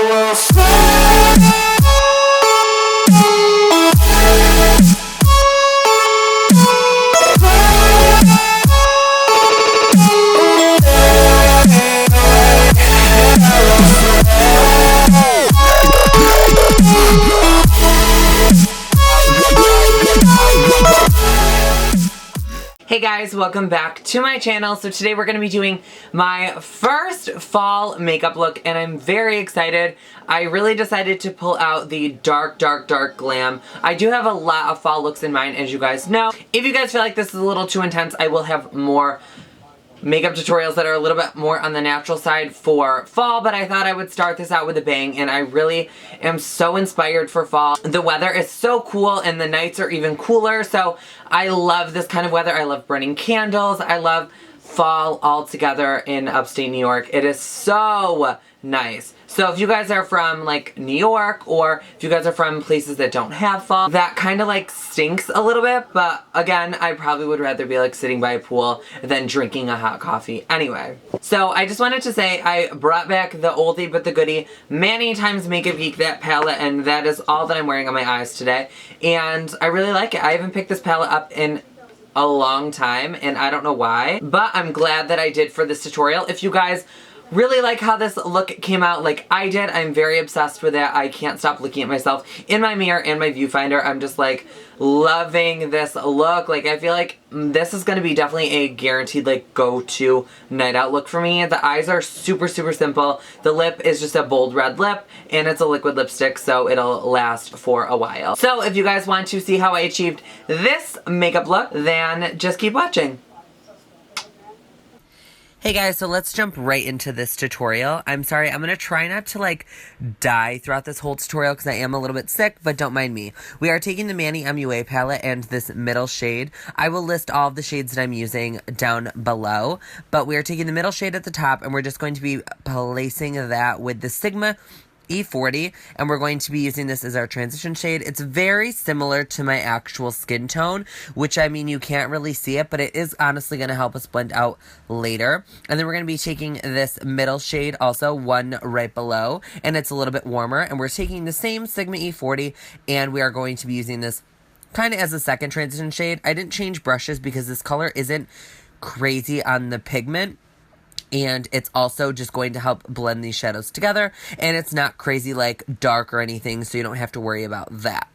will fly. Hey guys, welcome back to my channel. So today we're going to be doing my first fall makeup look and I'm very excited. I really decided to pull out the dark glam. I do have a lot of fall looks in mind, as you guys know. If you guys feel like this is a little too intense, I will have more makeup tutorials that are a little bit more on the natural side for fall, but I thought I would start this out with a bang, and I really am so inspired for fall. The weather is so cool and the nights are even cooler, so I love this kind of weather. I love burning candles. I love fall all together in upstate New York. It is so nice. So if you guys are from like New York, or if you guys are from places that don't have fall, that kind of like stinks a little bit, but again, I probably would rather be like sitting by a pool than drinking a hot coffee. Anyway, so I just wanted to say I brought back the oldie but the goodie Manny times MakeupGeek, that palette, and that is all that I'm wearing on my eyes today, and I really like it. I haven't picked this palette up in a long time and I don't know why, but I'm glad that I did for this tutorial. If you guys really like how this look came out like I did, I'm very obsessed with it. I can't stop looking at myself in my mirror and my viewfinder. I'm just like loving this look. Like I feel like this is going to be definitely a guaranteed like go-to night out look for me. The eyes are super simple. The lip is just a bold red lip and it's a liquid lipstick, so it'll last for a while. So if you guys want to see how I achieved this makeup look, then just keep watching. Hey guys, so let's jump right into this tutorial. I'm sorry, I'm going to try not to like die throughout this whole tutorial because I am a little bit sick, but don't mind me. We are taking the MannyMua palette and this middle shade. I will list all of the shades that I'm using down below, but we are taking the middle shade at the top and we're just going to be placing that with the Sigma E40, and we're going to be using this as our transition shade. It's very similar to my actual skin tone, which I mean you can't really see it, but it is honestly going to help us blend out later. And then we're going to be taking this middle shade, also one right below, and it's a little bit warmer, and we're taking the same Sigma E40 and we are going to be using this kind of as a second transition shade. I didn't change brushes because this color isn't crazy on the pigment, and it's also just going to help blend these shadows together, and it's not crazy like dark or anything, so you don't have to worry about that.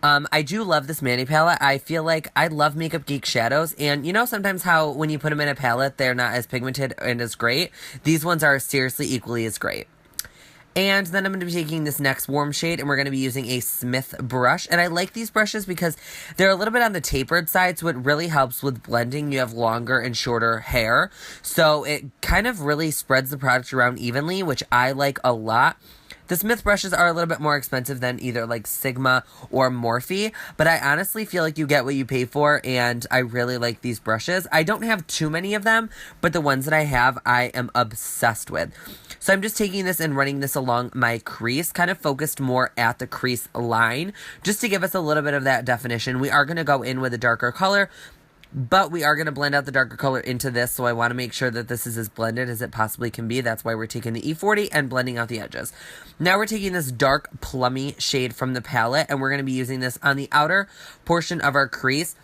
I do love this Manny palette. I feel like I love MakeupGeek shadows, and you know sometimes how when you put them in a palette they're not as pigmented and as great? These ones are seriously equally as great. And then I'm going to be taking this next warm shade and we're going to be using a Smith brush. And I like these brushes because they're a little bit on the tapered side, so it really helps with blending. You have longer and shorter hair, so it kind of really spreads the product around evenly, which I like a lot. The Smith brushes are a little bit more expensive than either like Sigma or Morphe, but I honestly feel like you get what you pay for, and I really like these brushes. I don't have too many of them, but the ones that I have, I am obsessed with. So I'm just taking this and running this along my crease, kind of focused more at the crease line, just to give us a little bit of that definition. We are going to go in with a darker color, but we are going to blend out the darker color into this, so I want to make sure that this is as blended as it possibly can be. That's why we're taking the E40 and blending out the edges. Now we're taking this dark plummy shade from the palette, and we're going to be using this on the outer portion of our crease,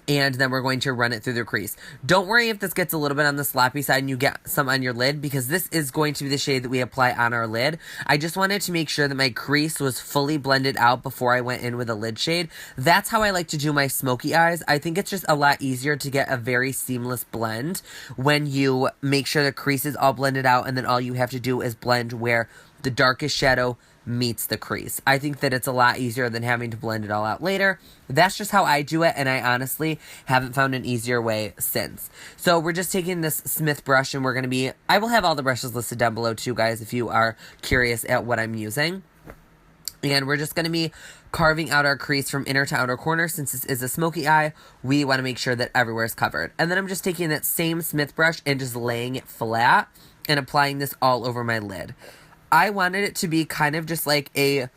and then we're going to run it through the crease. Don't worry if this gets a little bit on the sloppy side and you get some on your lid, because this is going to be the shade that we apply on our lid. I just wanted to make sure that my crease was fully blended out before I went in with a lid shade. That's how I like to do my smoky eyes. I think it's just a lot easier to get a very seamless blend when you make sure the crease is all blended out, and then all you have to do is blend where the darkest shadow meets the crease. I think that it's a lot easier than having to blend it all out later. That's just how I do it, and I honestly haven't found an easier way since. So we're just taking this Smith brush, and we're going to be, I will have all the brushes listed down below too, guys, if you are curious at what I'm using. And we're just going to be carving out our crease from inner to outer corner. Since this is a smoky eye, we want to make sure that everywhere is covered. And then I'm just taking that same Smith brush and just laying it flat and applying this all over my lid. I wanted it to be kind of just like a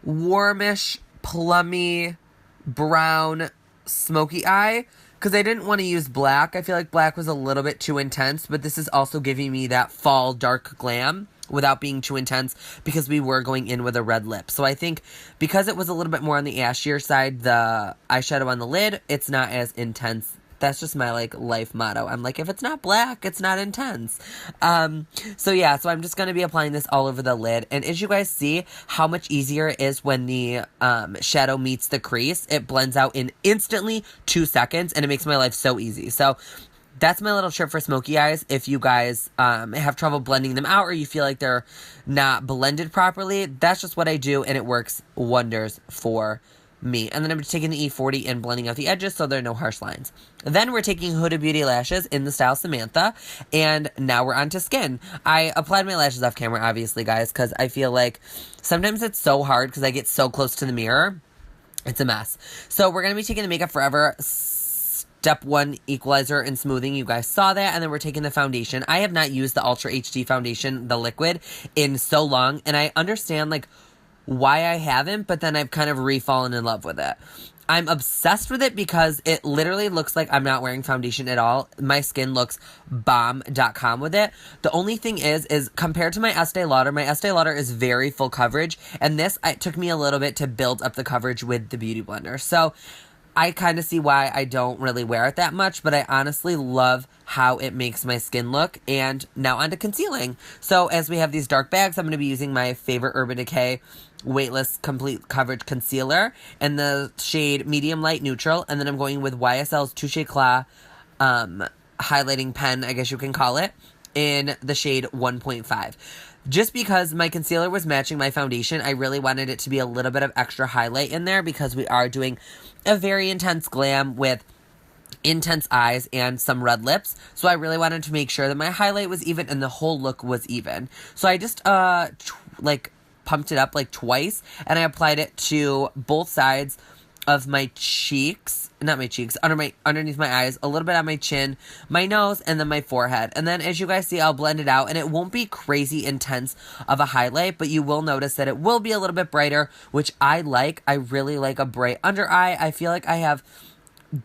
warmish, plummy, brown, smoky eye, because I didn't want to use black. I feel like black was a little bit too intense, but this is also giving me that fall dark glam. without being too intense because we were going in with a red lip. So I think because it was a little bit more on the ashier side, the eyeshadow on the lid, it's not as intense. That's just my like life motto. I'm like, if it's not black, it's not intense. So yeah, so I'm just going to be applying this all over the lid. And as you guys see how much easier it is when the shadow meets the crease, it blends out in instantly 2 seconds and it makes my life so easy. So that's my little tip for smoky eyes. If you guys have trouble blending them out or you feel like they're not blended properly, that's just what I do and it works wonders for me. And then I'm taking the E40 and blending out the edges so there are no harsh lines. Then we're taking Huda Beauty lashes in the style Samantha, and now we're on to skin. I applied my lashes off camera, obviously, guys, because I feel like sometimes it's so hard because I get so close to the mirror. It's a mess. So we're going to be taking the MakeupForever Step 1 Equalizer and Smoothing. You guys saw that. And then we're taking the foundation. I have not used the Ultra HD foundation, the liquid, in so long, and I understand, like, why I haven't, but then I've kind of re-fallen in love with it. I'm obsessed with it because it literally looks like I'm not wearing foundation at all. My skin looks bomb.com with it. The only thing is compared to my Estee Lauder is very full coverage, and this, it took me a little bit to build up the coverage with the Beauty Blender. So I kind of see why I don't really wear it that much, but I honestly love how it makes my skin look. And now on to concealing. So as we have these dark bags, I'm going to be using my favorite Urban Decay Weightless Complete Coverage Concealer in the shade Medium Light Neutral. And then I'm going with YSL's Touche Eclat highlighting pen, I guess you can call it, in the shade 1.5. Just because my concealer was matching my foundation, I really wanted it to be a little bit of extra highlight in there because we are doing a very intense glam with intense eyes and some red lips. So I really wanted to make sure that my highlight was even and the whole look was even. So I just pumped it up like twice and I applied it to both sides of my cheeks, not my cheeks, underneath my eyes, a little bit on my chin, my nose, and then my forehead. And then as you guys see, I'll blend it out, and it won't be crazy intense of a highlight, but you will notice that it will be a little bit brighter, which I like. I really like a bright under eye. I feel like I have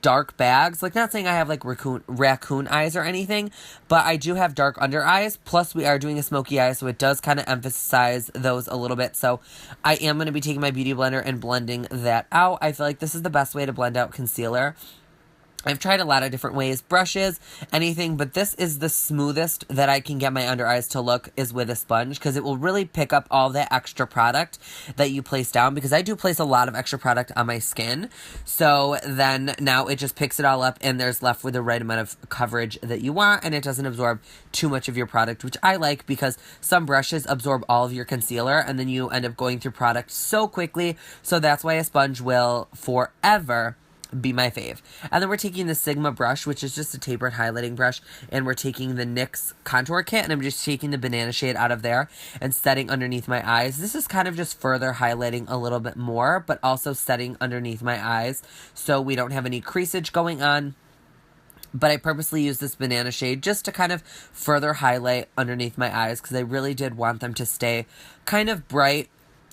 dark bags, like not saying I have like raccoon eyes or anything, but I do have dark under eyes, plus we are doing a smoky eye, so it does kind of emphasize those a little bit. So I am going to be taking my Beauty Blender and blending that out. I feel like this is the best way to blend out concealer. I've tried a lot of different ways, brushes, anything, but this is the smoothest that I can get my under eyes to look is with a sponge, because it will really pick up all that extra product that you place down, because I do place a lot of extra product on my skin. So then now it just picks it all up and there's left with the right amount of coverage that you want, and it doesn't absorb too much of your product, which I like because some brushes absorb all of your concealer and then you end up going through product so quickly. So that's why a sponge will forever be my fave. And then we're taking the Sigma brush, which is just a tapered highlighting brush, and we're taking the NYX Contour Kit, and I'm just taking the banana shade out of there and setting underneath my eyes. This is kind of just further highlighting a little bit more, but also setting underneath my eyes so we don't have any creasage going on. But I purposely used this banana shade just to kind of further highlight underneath my eyes because I really did want them to stay kind of bright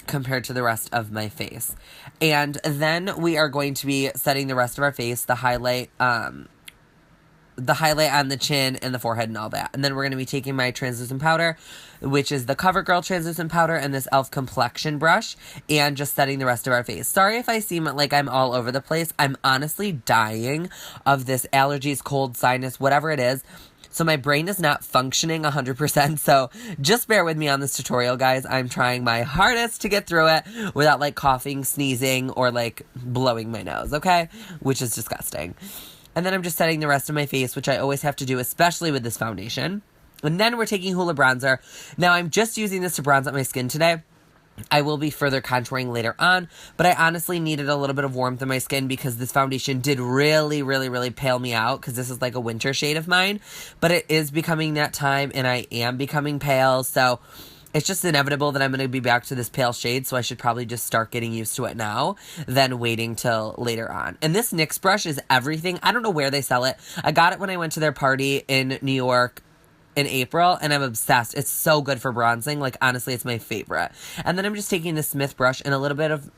compared to the rest of my face. And then we are going to be setting the rest of our face, the highlight on the chin and the forehead and all that. And then we're going to be taking my translucent powder, which is the CoverGirl translucent powder, and this e.l.f. complexion brush, and just setting the rest of our face. Sorry if I seem like I'm all over the place. I'm honestly dying of this allergies, cold, sinus, whatever it is. So my brain is not functioning 100%, so just bear with me on this tutorial, guys. I'm trying my hardest to get through it without, like, coughing, sneezing, or, like, blowing my nose, okay? Which is disgusting. And then I'm just setting the rest of my face, which I always have to do, especially with this foundation. And then we're taking Hoola bronzer. Now, I'm just using this to bronze up my skin today. I will be further contouring later on, but I honestly needed a little bit of warmth in my skin because this foundation did really, really, really pale me out because this is like a winter shade of mine, but it is becoming that time and I am becoming pale, so it's just inevitable that I'm going to be back to this pale shade, so I should probably just start getting used to it now than waiting till later on. And this NYX brush is everything. I don't know where they sell it. I got it when I went to their party in New York in April, and I'm obsessed. It's so good for bronzing. Like, honestly, it's my favorite. And then I'm just taking the Smith brush and a little bit of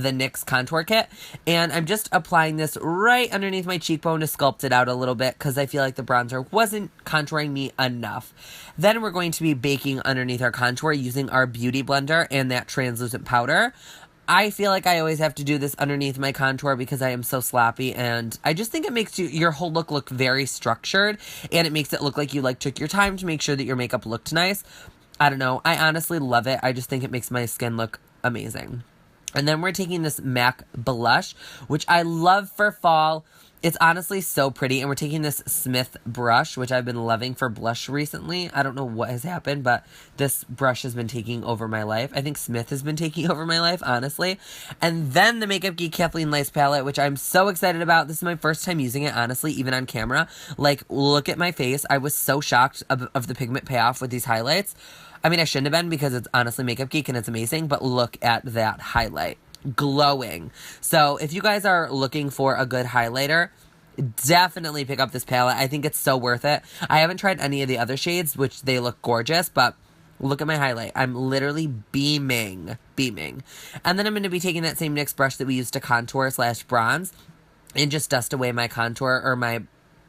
the NYX Contour Kit. And I'm just applying this right underneath my cheekbone to sculpt it out a little bit because I feel like the bronzer wasn't contouring me enough. Then we're going to be baking underneath our contour using our Beauty Blender and that translucent powder. I feel like I always have to do this underneath my contour because I am so sloppy, and I just think it makes your whole look very structured, and it makes it look like you took your time to make sure that your makeup looked nice. I don't know. I honestly love it. I just think it makes my skin look amazing. And then we're taking this MAC blush, which I love for fall. It's honestly so pretty. And we're taking this Smith brush, which I've been loving for blush recently. I don't know what has happened, but this brush has been taking over my life. I think Smith has been taking over my life, honestly. And then the MakeupGeek Kathleen Lace Palette, which I'm so excited about. This is my first time using it, honestly, even on camera. Look at my face. I was so shocked of the pigment payoff with these highlights. I mean, I shouldn't have been because it's honestly MakeupGeek and it's amazing, but look at that highlight. Glowing. So if you guys are looking for a good highlighter, definitely pick up this palette. I think it's so worth it. I haven't tried any of the other shades, which they look gorgeous, but look at my highlight. I'm literally beaming. And then I'm going to be taking that same NYX brush that we used to contour / bronze and just dust away my contour or my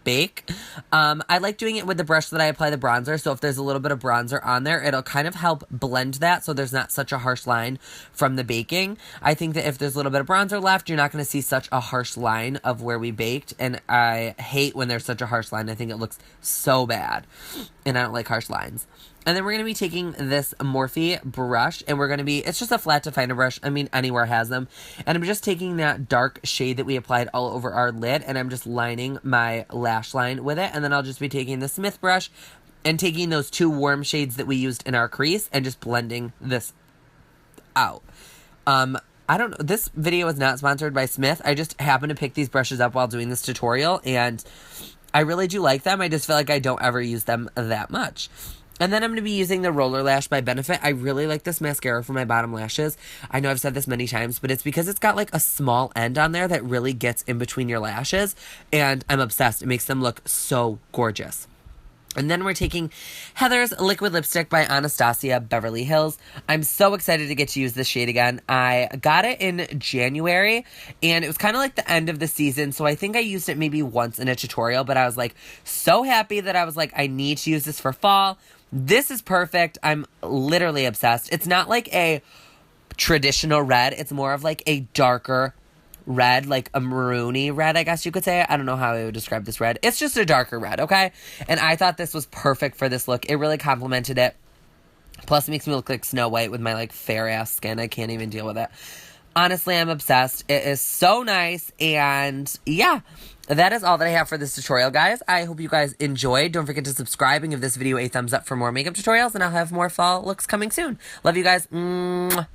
bake. I like doing it with the brush that I apply the bronzer, so if there's a little bit of bronzer on there, it'll kind of help blend that so there's not such a harsh line from the baking. I think that if there's a little bit of bronzer left, you're not going to see such a harsh line of where we baked, and I hate when there's such a harsh line. I think it looks so bad, and I don't like harsh lines. And then we're going to be taking this Morphe brush, and we're going to be, it's just a flat definer brush. I mean, Anywhere has them. And I'm just taking that dark shade that we applied all over our lid, and I'm just lining my lash line with it. And then I'll just be taking the Smith brush and taking those 2 warm shades that we used in our crease and just blending this out. I don't know. This video is not sponsored by Smith. I just happened to pick these brushes up while doing this tutorial, and I really do like them. I just feel like I don't ever use them that much. And then I'm going to be using the Roller Lash by Benefit. I really like this mascara for my bottom lashes. I know I've said this many times, but it's because it's got a small end on there that really gets in between your lashes. And I'm obsessed. It makes them look so gorgeous. And then we're taking Heather's Liquid Lipstick by Anastasia Beverly Hills. I'm so excited to get to use this shade again. I got it in January, and it was kind of like the end of the season, so I think I used it maybe once in a tutorial, but I was so happy that I was I need to use this for fall. This is perfect. I'm literally obsessed. It's not like a traditional red. It's more of a darker red, like a maroony red, I guess you could say. I don't know how I would describe this red. It's just a darker red, okay? And I thought this was perfect for this look. It really complemented it. Plus, it makes me look like Snow White with my fair-ass skin. I can't even deal with it. Honestly, I'm obsessed. It is so nice, and yeah, that is all that I have for this tutorial, guys. I hope you guys enjoyed. Don't forget to subscribe and give this video a thumbs up for more makeup tutorials, and I'll have more fall looks coming soon. Love you guys. Mwah.